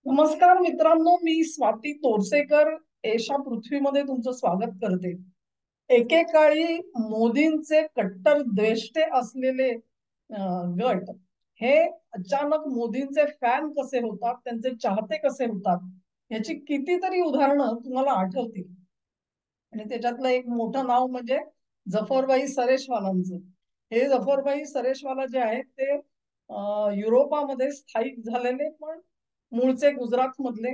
नमस्कार मित्रांनो, मी स्वाती तोरसेकर एशा पृथ्वीमध्ये तुमचं स्वागत करते. एकेकाळी मोदींचे कट्टर द्वेष्टे असलेले गट हे अचानक मोदींचे फॅन कसे होतात, त्यांचे चाहते कसे होतात, याची कितीतरी उदाहरणं तुम्हाला आठवतील. आणि त्याच्यातलं एक मोठं नाव म्हणजे जफरभाई सरेशवालांचं. हे जफरभाई सरेशवाला जे आहेत ते युरोपामध्ये स्थायिक झालेले, पण मूळचे गुजरात मधले.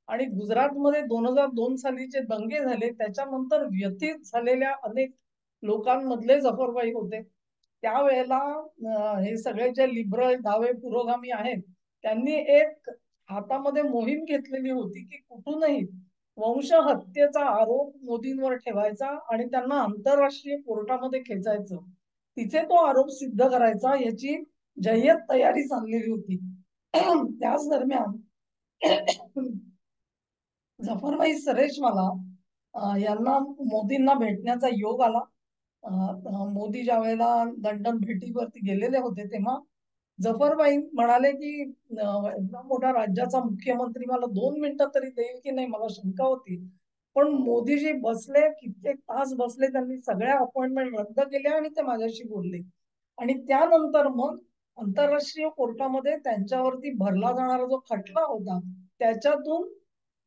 आणि गुजरातमध्ये 2002 साली जे दंगे झाले त्याच्यानंतर व्यथित झालेल्या अनेक लोकांमधले जफरभाई होते. त्यावेळेला हे सगळे जे लिबरल डावे पुरोगामी आहेत त्यांनी एक हातामध्ये मोहीम घेतलेली होती की कुठूनही वंशहत्येचा आरोप मोदींवर ठेवायचा आणि त्यांना आंतरराष्ट्रीय कोर्टामध्ये खेचायचं, तिथे तो आरोप सिद्ध करायचा, याची जय्यत तयारी चाललेली होती. त्याच दरम्यान जफरभाई सरेशवाला यांना मोदींना भेटण्याचा योग आला. मोदी ज्या वेळेला लंडन भेटीवरती गेलेले होते तेव्हा जफरभाई म्हणाले की एवढा मोठा राज्याचा मुख्यमंत्री मला 2 मिनिटं तरी देईल की नाही, मला शंका होती. पण मोदीजी बसले, कित्येक तास बसले, त्यांनी सगळ्या अपॉइंटमेंट रद्द केल्या आणि ते माझ्याशी बोलले. आणि त्यानंतर मग आंतरराष्ट्रीय कोर्टामध्ये त्यांच्यावरती भरला जाणारा जो खटला होता त्याच्यातून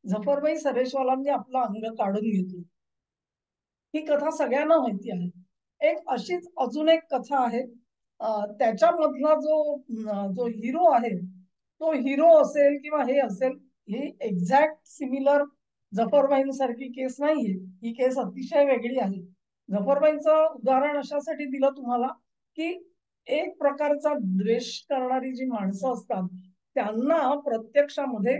जफरभाई सरेशवालांनी आपलं अंग काढून घेतलं. ही कथा सगळ्यांना माहिती आहे. एक अशीच अजून एक कथा आहे. त्याच्यामधला जो हिरो आहे, तो हिरो असेल किंवा हे असेल, ही एक्झॅक्ट सिमिलर जफरबाईंसारखी केस नाहीये. ही केस अतिशय वेगळी आहे. जफरबाईंचं उदाहरण अशासाठी दिलं तुम्हाला की एक प्रकारचा द्वेष करणारी जी माणसं असतात त्यांना प्रत्यक्षामध्ये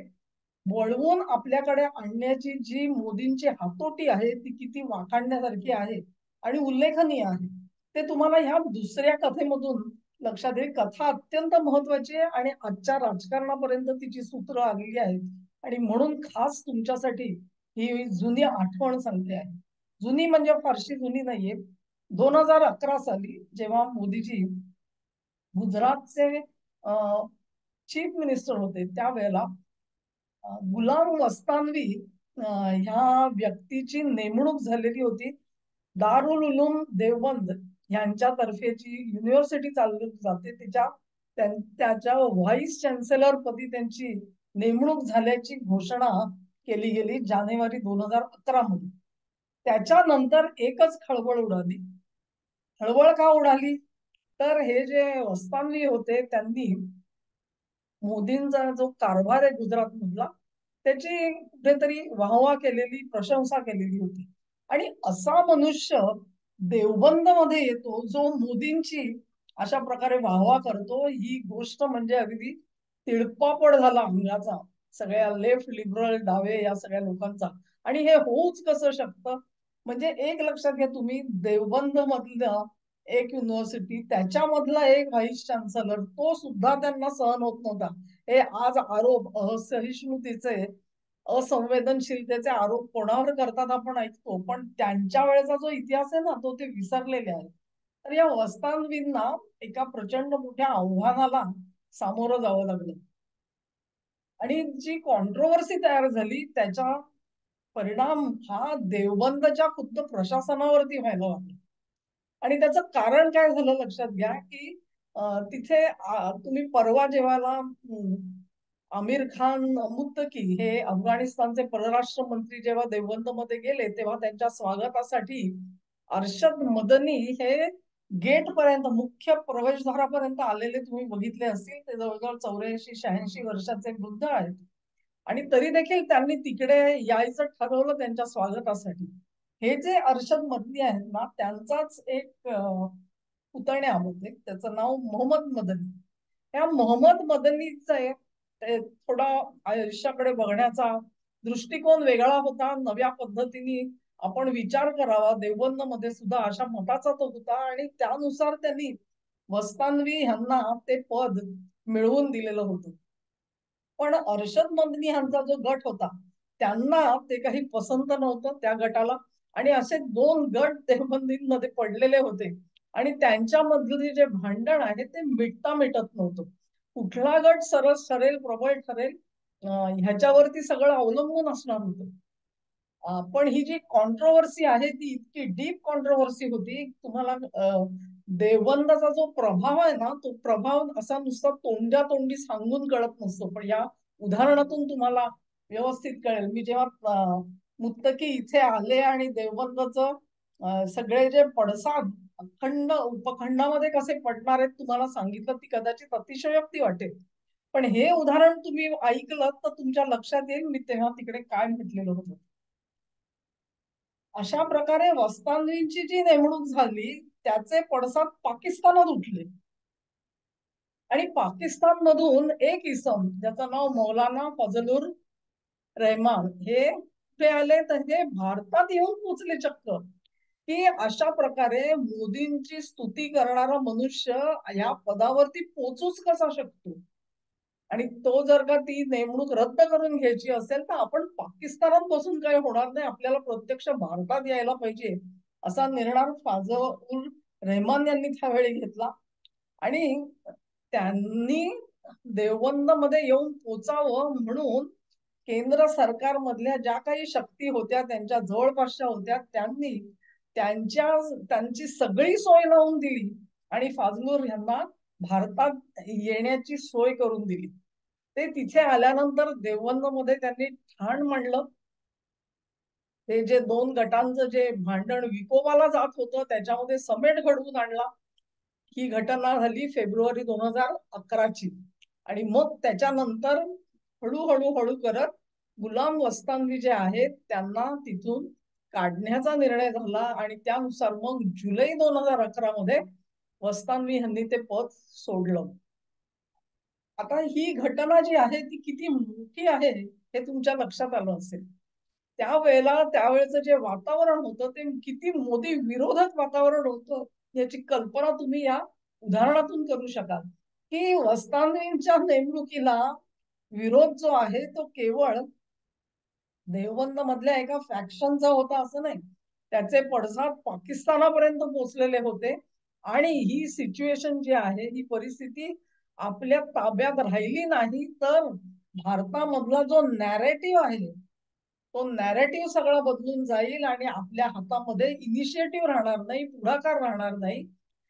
वळवून आपल्याकडे आणण्याची जी मोदींची हातोटी आहे ती किती वाखाणण्यासारखी आहे आणि उल्लेखनीय आहे, ते तुम्हाला ह्या दुसऱ्या कथेमधून लक्षात येईल. कथा अत्यंत महत्वाची आहे आणि आजच्या राजकारणापर्यंत तिची सूत्र आलेली आहेत. आणि म्हणून खास तुमच्यासाठी ही जुनी आठवण सांगते आहे. जुनी म्हणजे फारशी जुनी नाहीये. 2011 साली जेव्हा मोदीजी गुजरातचे चीफ मिनिस्टर होते त्यावेळेला गुलाम मस्तानवी ह्या व्यक्तीची नेमणूक झालेली होती. दारुल उलूम देवबंद यांच्यातर्फे जी युनिव्हर्सिटी चालू जाते त्याच्या व्हाईस चान्सलर पदी त्यांची नेमणूक झाल्याची घोषणा केली गेली जानेवारी 2011 मध्ये. त्याच्यानंतर एकच खळबळ उडाली. खळबळ का उडाली? तर हे जे वस्तानवी होते त्यांनी मोदींचा जो कारभार आहे गुजरात मधला त्याची कुठेतरी वाहवा केलेली, प्रशंसा केलेली होती. आणि असा मनुष्य देवबंद मध्ये येतो जो मोदींची अशा प्रकारे वाहवा करतो, ही गोष्ट म्हणजे अगदी तिळपापड झाला अंगाचा सगळ्या लेफ्ट लिबरल डावे या सगळ्या लोकांचा. आणि हे होऊच कसं शकतं? म्हणजे एक लक्षात घ्या तुम्ही, देवबंद मधलं एक युनिव्हर्सिटी त्याच्यामधला एक व्हाईस चान्सलर तो सुद्धा त्यांना सहन होत नव्हता. हे आज आरोप असहिष्णुतेचे, असंवेदनशीलतेचे आरोप कोणावर करतात आपण ऐकतो, पण त्यांच्या वेळेचा जो इतिहास आहे ना तो ते विसरलेले आहे. तर या वस्तांवींना एका प्रचंड मोठ्या आव्हानाला सामोरं जावं लागलं. आणि जी कॉन्ट्रोवर्सी तयार झाली त्याचा परिणाम हा देवबंदच्या खुद्द प्रशासनावरती व्हायला लागला. आणि त्याचं कारण काय झालं लक्षात घ्या की तिथे तुम्ही परवा जेव्हा आमिर खान मुत्तकी हे अफगाणिस्तानचे परराष्ट्र मंत्री जेव्हा देवबंद मध्ये गेले तेव्हा त्यांच्या स्वागतासाठी अरशद मदनी हे गेट पर्यंत, मुख्य प्रवेशद्वारापर्यंत आलेले तुम्ही बघितले असतील. ते जवळजवळ 84-86 वर्षाचे वृद्ध आहेत. आणि तरी देखील त्यांनी तिकडे यायचं ठरवलं त्यांच्या स्वागतासाठी. हे जे अर्शद मदनी आहेत ना त्यांचाच एक पुतण्या होते, त्याचं नाव मोहम्मद मदनी. त्या मोहम्मद मदनीचा थोडा आयुष्याकडे बघण्याचा दृष्टिकोन वेगळा होता. नव्या पद्धतीने आपण विचार करावा, देवबंद मध्ये सुद्धा अशा मताचा तो होता आणि त्यानुसार त्यांनी वस्तानवी यांना ते पद मिळवून दिलेलं होतं. पण अर्शद मदनी यांचा जो गट होता त्यांना ते काही पसंत नव्हतं त्या गटाला. आणि असे दोन गट देवबंदीमध्ये पडलेले होते आणि त्यांच्यामधले जे भांडण आहे ते मिटता मिटत नव्हतं. कुठला गट सरस ठरेल, प्रबळ ठरेल, ह्याच्यावरती सगळं अवलंबून असणार होतं. पण ही जी कॉन्ट्रोवर्सी आहे ती इतकी डीप कॉन्ट्रोवर्सी होती. तुम्हाला देवबंदाचा जो प्रभाव आहे ना, तो प्रभाव असा नुसता तोंड्या तोंडी सांगून कळत नसतो, पण या उदाहरणातून तुम्हाला व्यवस्थित कळेल. मी जेव्हा मुत्तकी इथे आले आणि देवबंदाचं सगळे जे पडसाद अखंड उपखंडामध्ये कसे पडणार आहेत तुम्हाला सांगितलं, ती कदाचित अतिशयोक्ती वाटेल. पण हे उदाहरण तुम्ही ऐकलं तर तुमच्या लक्षात येईल मी तेव्हा तिकडे काय म्हटलेलं होतं. अशा प्रकारे वस्तांलींची जी नेमणूक झाली त्याचे पडसाद पाकिस्तानात उठले आणि पाकिस्तान मधून एक इसम ज्याचं नाव मौलाना फजलुर रहमान हे कुठे आले तर हे भारतात येऊन पोचले चक्क. की अशा प्रकारे मोदींची स्तुती करणारा मनुष्य या पदावरती पोचूच कसा शकतो. आणि तो जर का ती नेमणूक रद्द करून घ्यायची असेल तर आपण पाकिस्तानात बसून काही होणार नाही, आपल्याला प्रत्यक्ष भारतात यायला पाहिजे असा निर्णय फाजल रहमान यांनी त्यावेळी घेतला. आणि त्यांनी देवबंद मध्ये येऊन पोचावं म्हणून केंद्र सरकारमधल्या ज्या काही शक्ती होत्या त्यांच्या जवळपासच्या होत्या त्यांनी त्यांची सगळी सोय लावून दिली आणि फाजलूर यांना भारतात येण्याची सोय करून दिली. ते तिथे आल्यानंतर देवबंद मध्ये त्यांनी ठाण मांडलं. ते जे दोन गटांचं जे भांडण विकोपाला जात होतं त्याच्यामध्ये समेट घडवून आणला. ही घटना झाली फेब्रुवारी 2011ची. आणि मग त्याच्यानंतर हळूहळू हळू करत गुलाम वस्तांवी जे आहेत त्यांना तिथून काढण्याचा निर्णय झाला आणि त्यानुसार मग जुलै 2011 मध्ये वस्तांवी यांनी ते पद सोडलं. आता ही घटना जी आहे ती किती मोठी आहे हे तुमच्या लक्षात आलं असेल. त्यावेळेचं जे वातावरण होतं ते किती मोदी विरोधक वातावरण होतं याची कल्पना तुम्ही या उदाहरणातून करू शकाल. की वस्तांवींच्या नेमणुकीला विरोध जो आहे तो केवळ देवबंद मधल्या एका फॅक्शनचा होता असं नाही, त्याचे पडसाद पाकिस्तानापर्यंत पोहोचलेले होते. आणि ही सिच्युएशन जी आहे ही परिस्थिती आपल्या ताब्यात राहिली नाही तर भारतामधला जो नॅरेटिव्ह आहे तो नॅरेटिव्ह सगळा बदलून जाईल आणि आपल्या हातामध्ये इनिशिएटिव्ह राहणार नाही, पुढाकार राहणार नाही.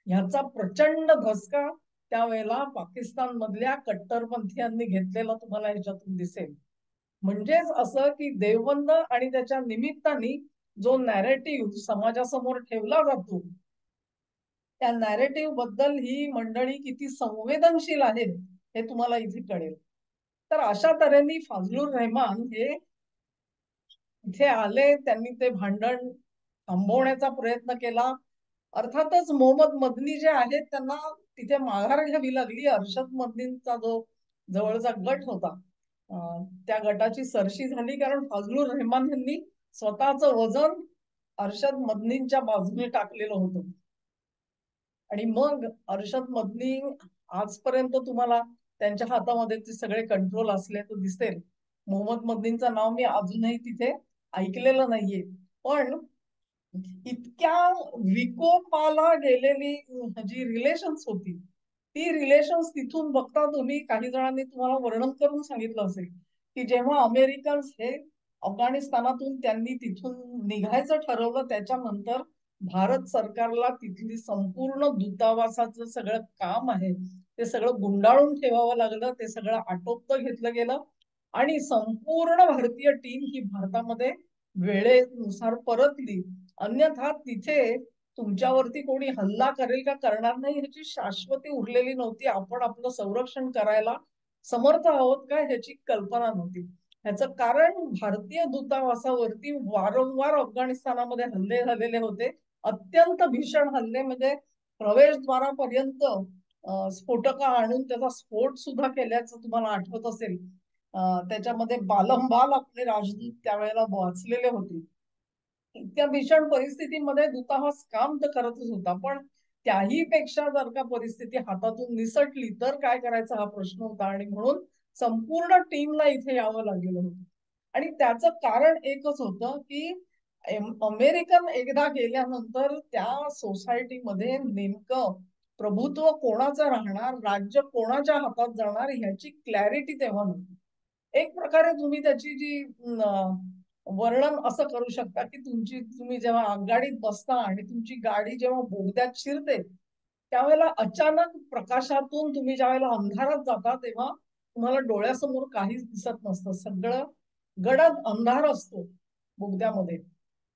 ह्याचा प्रचंड धसका त्यावेळेला पाकिस्तान मधल्या कट्टरपंथीयांनी घेतलेला तुम्हाला ह्याच्यातून दिसेल. म्हणजेच असं की देवबंद आणि त्याच्या निमित्ताने जो नॅरेटिव्ह समाजासमोर ठेवला जातो त्या नॅरेटिव्ह बद्दल ही मंडळी किती संवेदनशील आहेत हे तुम्हाला इथे कळेल. तर अशा तऱ्हेने फाजलूर रहमान हे इथे आले, त्यांनी ते भांडण थांबवण्याचा प्रयत्न केला. अर्थातच मोहम्मद मदनी जे आहेत त्यांना तिथे माघार घ्यावी लागली. अरशद मदनींचा जो जवळचा गट होता त्या गटाची सरशी झाली कारण फजलुर रहमान यांनी स्वतःचं वजन अरशद मदनींच्या बाजूने टाकलेलं होतं. आणि मग अरशद मदनी आजपर्यंत तुम्हाला त्यांच्या हातामध्ये ते सगळे कंट्रोल असल्याचं दिसेल. मोहम्मद मदनींचं नाव मी अजूनही तिथे ऐकलेलं नाहीये. पण इतक्या विकोपाला गेलेली जी रिलेशन्स होती ती रिलेशन्स तिथून बघता तुम्ही काही जणांनी तुम्हाला वर्णन करून सांगितलं असेल की जेव्हा अमेरिकन्स हे अफगाणिस्तानातून त्यांनी तिथून निघायचं ठरवलं त्याच्यानंतर भारत सरकारला तिथली संपूर्ण दूतावासाचं सगळं काम आहे ते सगळं गुंडाळून ठेवावं लागलं, ते सगळं आटोपतं घेतलं गेलं आणि संपूर्ण भारतीय टीम ही भारतामध्ये वेळेनुसार परतली. अन्यथा तिथे तुमच्यावरती कोणी हल्ला करेल का करणार नाही ह्याची शाश्वती उरलेली नव्हती. आपण आपलं संरक्षण करायला समर्थ आहोत का ह्याची कल्पना नव्हती. ह्याचं कारण भारतीय दूतावासावरती वारंवार अफगाणिस्तानामध्ये हल्ले झालेले होते. अत्यंत भीषण हल्ले म्हणजे प्रवेशद्वारापर्यंत स्फोटक आणून त्याचा स्फोट सुद्धा केल्याचं तुम्हाला आठवत असेल. त्याच्यामध्ये बालंबाल आपले राजदूत त्यावेळेला वाचलेले होते. इतक्या भीषण परिस्थितीमध्ये दूतावास काम तर करतच होता, पण त्याही पेक्षा जर का परिस्थिती हातातून निसटली तर काय करायचा हा प्रश्न होता. आणि म्हणून संपूर्ण टीमला इथे यावं लागलेलं होतं. आणि त्याचं कारण एकच होतं की अमेरिकन एकदा गेल्यानंतर त्या सोसायटीमध्ये नेमकं प्रभुत्व कोणाचं राहणार, राज्य कोणाच्या हातात जाणार ह्याची क्लॅरिटी तेव्हा नव्हती. एक प्रकारे तुम्ही त्याची जी वर्णन असं करू शकता की तुम्ही जेव्हा आगगाडीत बसता आणि तुमची गाडी जेव्हा बोगद्यात शिरते, त्यावेळेला अचानक प्रकाशातून तुम्ही ज्यावेळेला अंधारात जाता तेव्हा तुम्हाला डोळ्यासमोर काहीच दिसत नसतं. सगळं गडद अंधार असतो बोगद्यामध्ये.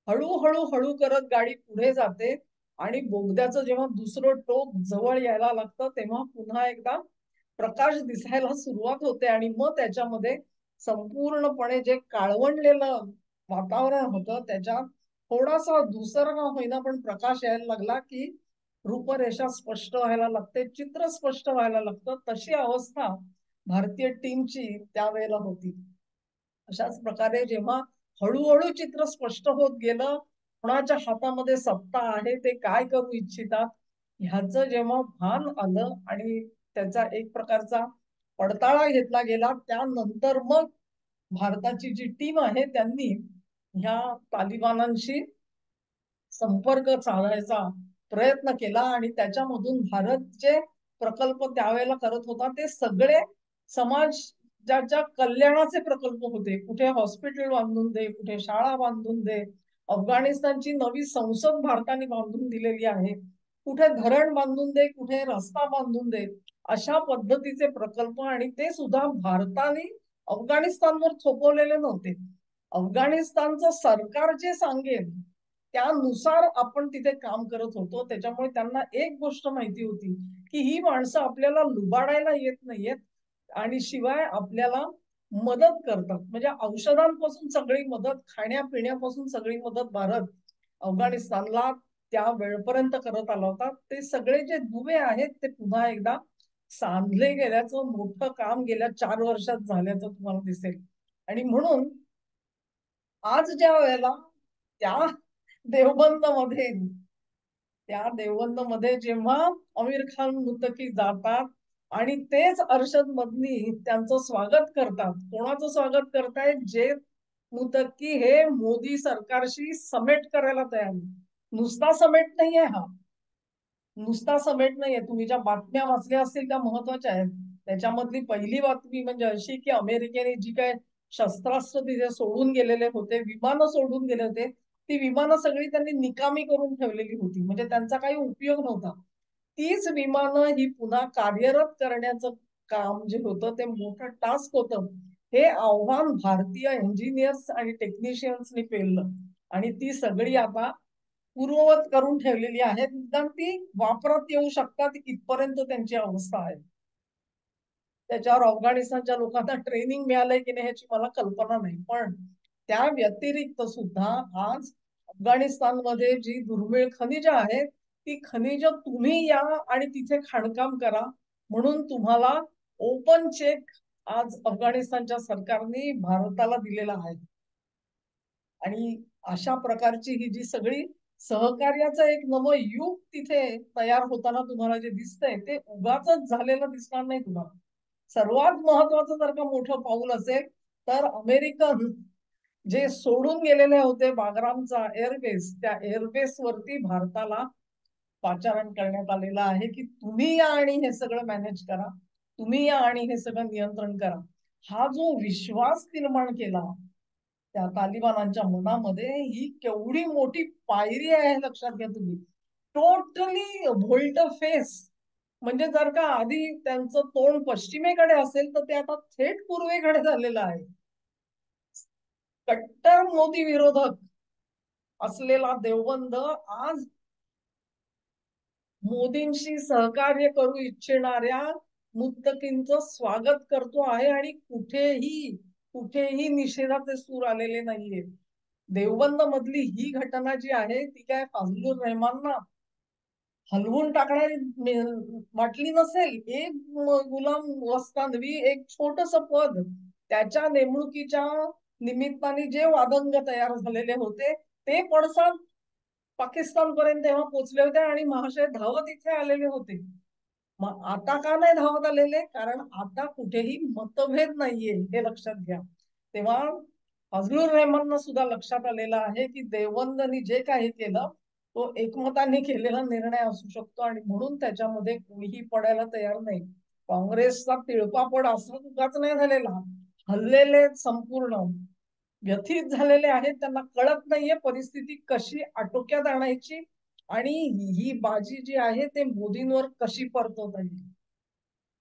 हळूहळू हळू करत गाडी पुढे जाते आणि बोगद्याचं जेव्हा दुसरं टोक जवळ यायला लागतं तेव्हा पुन्हा एकदा प्रकाश दिसायला सुरुवात होते आणि मग त्याच्यामध्ये संपूर्णपणे जे काळवंडलेलं वातावरण होतं त्याच्यात थोडासा धुसर का होईना पण प्रकाश यायला लागला की रूपरेषा स्पष्ट व्हायला लागते, चित्र स्पष्ट व्हायला लागतं. तशी अवस्था भारतीय टीमची त्यावेळेला होती. अशाच प्रकारे जेव्हा हळूहळू चित्र स्पष्ट होत गेलं, कोणाच्या हातामध्ये सत्ता आहे, ते काय करू इच्छितात ह्याचं जेव्हा भान आलं आणि त्याचा एक प्रकारचा पडताळा घेतला गेला, त्यानंतर मग भारताची जी टीम आहे त्यांनी ह्या तालिबानांशी संपर्क साधायचा प्रयत्न केला आणि त्याच्यामधून भारत जे प्रकल्प त्यावेळेला करत होता ते सगळे समाजाच्या कल्याणाचे प्रकल्प होते. कुठे हॉस्पिटल बांधून दे, कुठे शाळा बांधून दे, अफगाणिस्तानची नवी संसद भारताने बांधून दिलेली आहे, कुठे धरण बांधून दे, कुठे रस्ता बांधून दे, अशा पद्धतीचे प्रकल्प. आणि ते सुद्धा भारताने अफगाणिस्तानवर थोपवलेले नव्हते. अफगाणिस्तानचं सरकार जे सांगेल त्यानुसार आपण तिथे काम करत होतो. त्याच्यामुळे त्यांना एक गोष्ट माहिती होती की ही माणसं आपल्याला लुबाडायला येत नाहीयेत आणि शिवाय आपल्याला मदत करतात. म्हणजे औषधांपासून सगळी मदत, खाण्यापिण्यापासून सगळी मदत भारत अफगाणिस्तानला त्या वेळपर्यंत करत आला होता. ते सगळे जे दुवे आहेत ते पुन्हा एकदा सांधले गेल्याचं मोठं काम गेल्या 4 वर्षात झाल्याचं तुम्हाला दिसेल. आणि म्हणून आज ज्या वेळेला त्या देवबंद मध्ये त्या देवबंद मध्ये जेव्हा आमिर खान मुत्तकी जातात आणि तेच अरशद मदनी त्यांचं स्वागत करतात. कोणाचं स्वागत करतायत? जे मुत्तकी हे मोदी सरकारशी समेट करायला तयार. नुसता समेट नाहीये हा, नुसता समेट नाहीये. तुम्ही ज्या बातम्या वाचल्या असतील त्या महत्वाच्या आहेत. त्याच्यामधली पहिली बातमी म्हणजे अशी की अमेरिकेने जी काय शस्त्रास्त्र तिथे सोडून गेलेले होते, विमानं सोडून गेले होते, ती विमानं सगळी त्यांनी निकामी करून ठेवलेली होती. म्हणजे त्यांचा काही उपयोग नव्हता. तीच विमानं ही पुन्हा कार्यरत करण्याचं काम जे होतं ते मोठं टास्क होतं. हे आव्हान भारतीय इंजिनियर्स आणि टेक्निशियन्सनी पेललं आणि ती सगळी आता पूर्ववत करून ठेवलेली आहेत. निदान ती वापरात येऊ शकतात इथपर्यंत त्यांची अवस्था आहे. त्याच्यावर अफगाणिस्तानच्या लोकांना ट्रेनिंग मिळालंय की नाही ह्याची मला कल्पना नाही. पण त्या व्यतिरिक्त सुद्धा आज अफगाणिस्तानमध्ये जी दुर्मिळ खनिज आहेत ती खनिज तुम्ही या आणि तिथे खाणकाम करा म्हणून तुम्हाला ओपन चेक आज अफगाणिस्तानच्या सरकारने भारताला दिलेला आहे. आणि अशा प्रकारची ही जी सगळी सहकार्याचं एक नवं युग तिथे तयार होताना तुम्हाला जे दिसतंय ते उगाच झालेलं दिसणार नाही तुम्हाला. सर्वात महत्वाचं जर का मोठं पाऊल असेल तर अमेरिकन जे सोडून गेलेले होते बागरामचा एअरबेस, त्या एअरबेस वरती भारताला पाचारण करण्यात आलेलं आहे की तुम्ही या आणि हे सगळं मॅनेज करा, तुम्ही या आणि हे सगळं नियंत्रण करा. हा जो विश्वास निर्माण केला त्या तालिबानांच्या मनामध्ये, ही केवढी मोठी पायरी आहे हे लक्षात घ्या तुम्ही. Totally volt face. म्हणजे जर का आधी त्यांचं तोंड पश्चिमेकडे असेल तर ते आता थेट पूर्वेकडे झालेलं आहे. कट्टर मोदी विरोधक असलेला देवबंद आज मोदींशी सहकार्य करू इच्छिणाऱ्या मुत्तकींचं स्वागत करतो आहे आणि कुठेही कुठेही निषेधाचे सूर आलेले नाहीये. देवबंद मधली ही घटना जी आहे ती काय फजलुर रहमानना हलवून टाकणारी वाटली नसेल. एक गुलाम वस्तानवी, एक छोटस पद, त्याच्या नेमणुकीच्या निमित्ताने जे वादंग तयार झालेले होते ते पडसाद पाकिस्तान पर्यंत तेव्हा पोहोचले होते आणि महाशय धावत इथे आलेले होते. मग आता का नाही धावत आलेले? कारण आता कुठेही मतभेद नाहीये हे लक्षात घ्या. तेव्हा फजलुर रहमानना सुद्धा लक्षात आलेलं आहे की देवबंदनी जे काही केलं तो एकमताने केलेला निर्णय असू शकतो आणि म्हणून त्याच्यामध्ये कोणीही पडायला तयार नाही. काँग्रेसचा तिळपापड असं उगाच नाही झालेला. हल्लेले संपूर्ण व्यथित झालेले आहेत. त्यांना कळत नाहीये परिस्थिती कशी आटोक्यात आणायची आणि ही बाजी जी आहे ते मोदींवर कशी परतवता येईल.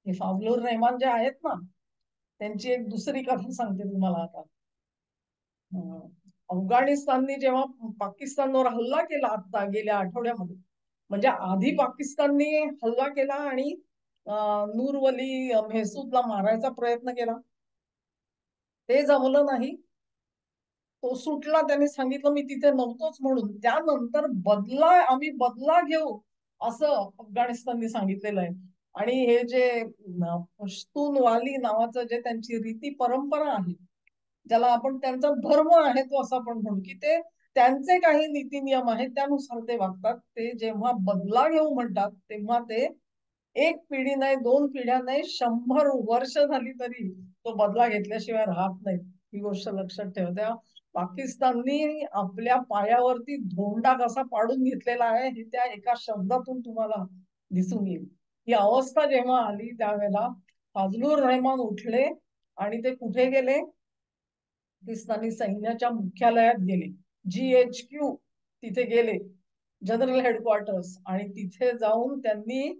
हे फाजलुर रहमान जे आहेत ना, त्यांची एक दुसरी कथा सांगते तुम्हाला आता. अफगाणिस्तानने जेव्हा पाकिस्तानवर हल्ला केला आता गेल्या आठवड्यामध्ये, म्हणजे आधी पाकिस्तानने हल्ला केला आणि नूरवली मेहसूदला मारायचा प्रयत्न केला. ते जमलं नाही. तो सुटला. त्यांनी सांगितलं मी तिथे नव्हतोच म्हणून. त्यानंतर आम्ही बदला घेऊ असं अफगाणिस्तानने सांगितलेलं आहे. आणि हे जे पश्तूनवाली नावाचं जे त्यांची रीती परंपरा आहे, ज्याला आपण त्यांचा धर्म आहे तो असं आपण म्हणू, की ते त्यांचे काही नीती नियम आहेत त्यानुसार ते वागतात. ते जेव्हा बदला घेऊ म्हणतात तेव्हा ते एक पिढी नाही, दोन पिढ्या नाही, 100 वर्ष झाली तरी तो बदला घेतल्याशिवाय राहत नाही. ही गोष्ट लक्षात ठेवा. त्या पाकिस्ताननी आपल्या पायावरती धोंडा कसा पाडून घेतलेला आहे हे त्या एका शब्दातून तुम्हाला दिसून येईल. ही अवस्था जेव्हा आली त्यावेळेला फाजलुर रहमान उठले आणि ते कुठे गेले? पाकिस्तानी सैन्याच्या मुख्यालयात गेले. GHQ तिथे गेले, जनरल हेडक्वार्टर्स, आणि तिथे जाऊन त्यांनी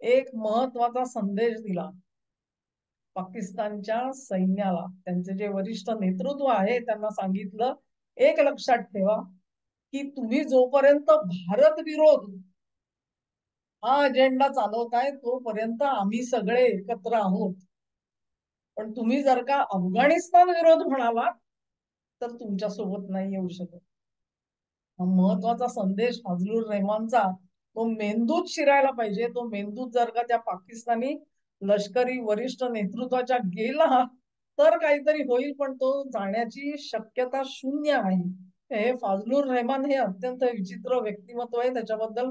एक महत्वाचा संदेश दिला पाकिस्तानच्या सैन्याला. त्यांचे जे वरिष्ठ नेतृत्व आहे त्यांना सांगितलं, एक लक्षात ठेवा की तुम्ही जोपर्यंत भारत विरोध हा अजेंडा चालवताय तोपर्यंत आम्ही सगळे एकत्र आहोत, पण तुम्ही जर का अफगाणिस्तान विरोध म्हणाला तर तुमच्या सोबत नाही येऊ शकत. हा महत्वाचा संदेश फाजलुर रहमानचा तो मेंदूत शिरायला पाहिजे. तो मेंदूत जर का त्या पाकिस्तानी लष्करी वरिष्ठ नेतृत्वाच्या गेला तर काहीतरी होईल, पण तो जाण्याची शक्यता शून्य आहे. हे फाजलुर रहमान हे अत्यंत विचित्र व्यक्तिमत्व आहे. त्याच्याबद्दल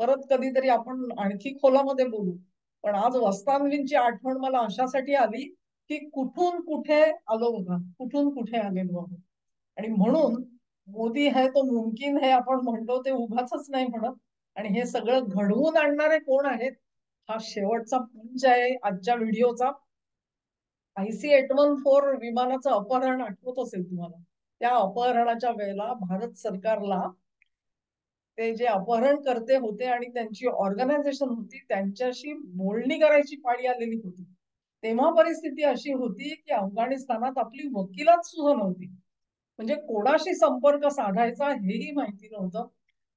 परत कधीतरी आपण आणखी खोलामध्ये बोलू. पण आज वस्तानवींची आठवण मला अशासाठी आली की कुठून कुठे आलो बघा, कुठून कुठे आलेलो आहोत. आणि म्हणून मोदी है तो मुमकिन है आपण म्हणतो ते उगाचच नाही म्हणत. आणि हे सगळं घडवून आणणारे कोण आहेत? हा शेवटचा पंच आहे आजच्या व्हिडिओचा. IC-814 विमानाचं अपहरण आठवत असेल तुम्हाला. त्या अपहरणाच्या वेळेला भारत सरकारला ते जे अपहरण करते होते आणि त्यांची ऑर्गनायझेशन होती त्यांच्याशी बोलणी करायची पाळी आलेली होती. तेव्हा परिस्थिती अशी होती की अफगाणिस्तानात आपली वकिलात सुद्धा नव्हती. म्हणजे कोणाशी संपर्क साधायचा हेही माहिती नव्हतं.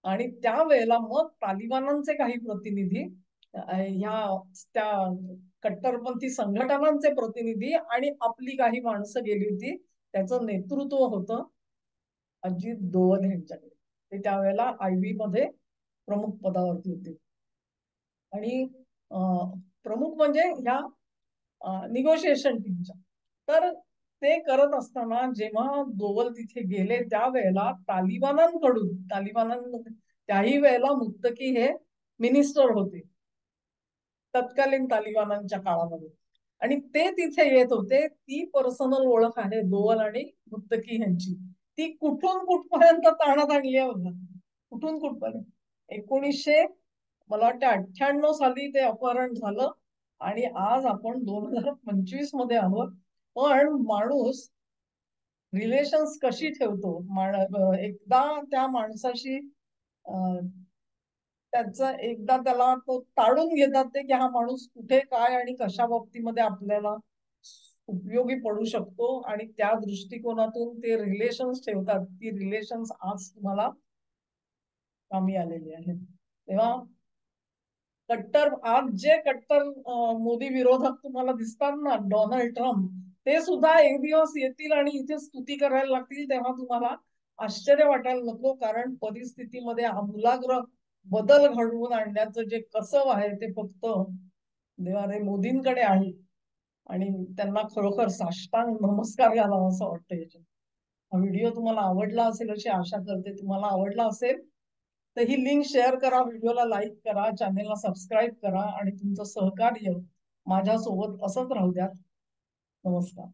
आणि त्यावेळेला मग तालिबानांचे काही प्रतिनिधी ह्या त्या कट्टरपंथी संघटनांचे प्रतिनिधी आणि आपली काही माणसं गेली होती. त्याचं नेतृत्व होतं अजित दोवल यांच्याकडे. ते त्यावेळेला IB मध्ये प्रमुख पदावरती होते. आणि प्रमुख म्हणजे ह्या निगोशिएशन टीमच्या. तर ते करत असताना जेव्हा दोवल तिथे गेले त्यावेळेला तालिबानांकडून त्याही वेळेला मुत्तकी हे मिनिस्टर होते तत्कालीन तालिबानांच्या काळामध्ये, आणि ते तिथे येत होते. ती पर्सनल ओळख आहे दोवल आणि मुत्तकी यांची. ती कुठून कुठपर्यंत ताणात आणली आहे बघा, कुठून कुठपर्यंत. 1900 मला वाटतं 98 साली ते अपहरण झालं आणि आज आपण 2025 मध्ये आहोत. पण माणूस रिलेशन्स कशी ठेवतो, एकदा त्या माणसाशी त्याचा एकदा त्याला तो ताडून घेतात ते की हा माणूस कुठे काय आणि कशा बाबतीमध्ये आपल्याला उपयोगी पडू शकतो, आणि त्या दृष्टिकोनातून ते रिलेशन्स ठेवतात. ती रिलेशन्स आज तुम्हाला कामी आलेली आहेत. तेव्हा आज जे कट्टर मोदी विरोधक तुम्हाला दिसतात ना, डोनाल्ड ट्रम्प, ते सुद्धा एक दिवस येतील आणि इथे स्तुती करायला लागतील. तेव्हा तुम्हाला आश्चर्य वाटायला नको, कारण परिस्थितीमध्ये आमूलाग्र बदल घडवून आणण्याचं जे कसब आहे ते फक्त देवारे मोदींकडे आहे. आणि त्यांना खरोखर साष्टांग नमस्कार घालावा असं वाटतं. याच्यात हा व्हिडिओ तुम्हाला आवडला असेल अशी आशा करते. तुम्हाला आवडला असेल तर ही लिंक शेअर करा, व्हिडिओला लाईक करा, चॅनेलला सबस्क्राईब करा आणि तुमचं सहकार्य माझ्यासोबत असंच राहू द्या. नमस्कार.